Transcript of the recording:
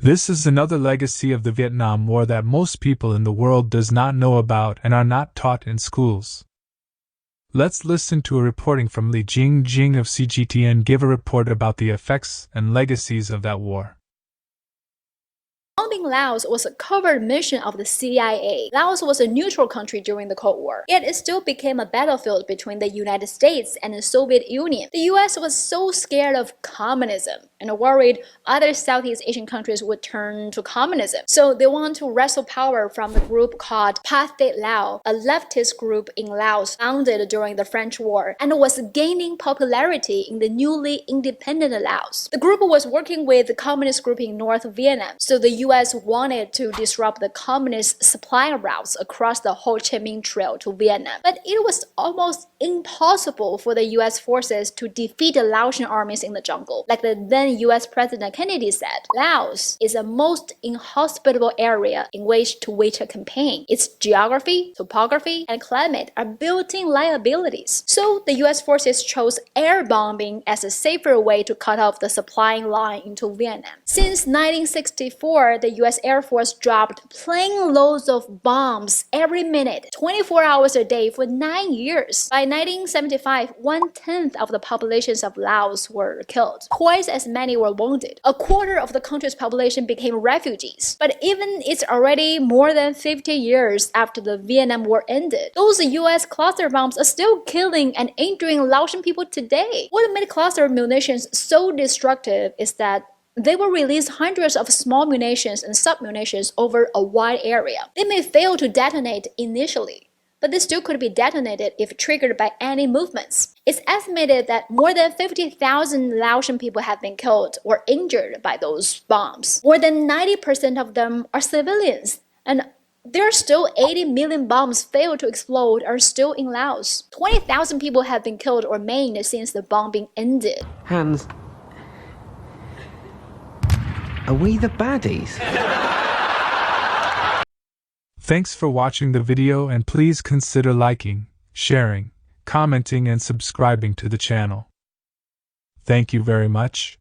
This is another legacy of the Vietnam War that most people in the world does not know about and are not taught in schools. Let's listen to a reporting from Jingjing of CGTN give a report about the effects and legacies of that war. Bombing Laos was a covert mission of the CIA. Laos was a neutral country during the Cold War, yet it still became a battlefield between the United States and the Soviet Union. The US was so scared of communism and worried other Southeast Asian countries would turn to communism. So they wanted to wrestle power from a group called Pathet Lao, a leftist group in Laos founded during the French War and was gaining popularity in the newly independent Laos. The group was working with the communist group in North Vietnam, so the US wanted to disrupt the communist supply routes across the Ho Chi Minh Trail to Vietnam. But it was almost impossible for the US forces to defeat the Laotian armies in the jungle. Like the then US President Kennedy said, Laos is the most inhospitable area in which to wage a campaign. Its geography, topography, and climate are built-in liabilities. So the US forces chose air bombing as a safer way to cut off the supplying line into Vietnam. Since 1964, the US Air Force dropped plane loads of bombs every minute, 24 hours a day for 9 years. By 1975, 1/10 of the populations of Laos were killed. Twice as many were wounded. A quarter of the country's population became refugees. But even it's already more than 50 years after the Vietnam War ended, those US cluster bombs are still killing and injuring Laotian people today. What made cluster munitions so destructive is that they will release hundreds of small munitions and sub-munitions over a wide area. They may fail to detonate initially, but they still could be detonated if triggered by any movements. It's estimated that more than 50,000 Laotian people have been killed or injured by those bombs. More than 90% of them are civilians, and there are still 80 million bombs failed to explode are still in Laos. 20,000 people have been killed or maimed since the bombing ended. Hans, are we the baddies? Thanks for watching the video, and please consider liking, sharing, commenting and subscribing to the channel. Thank you very much.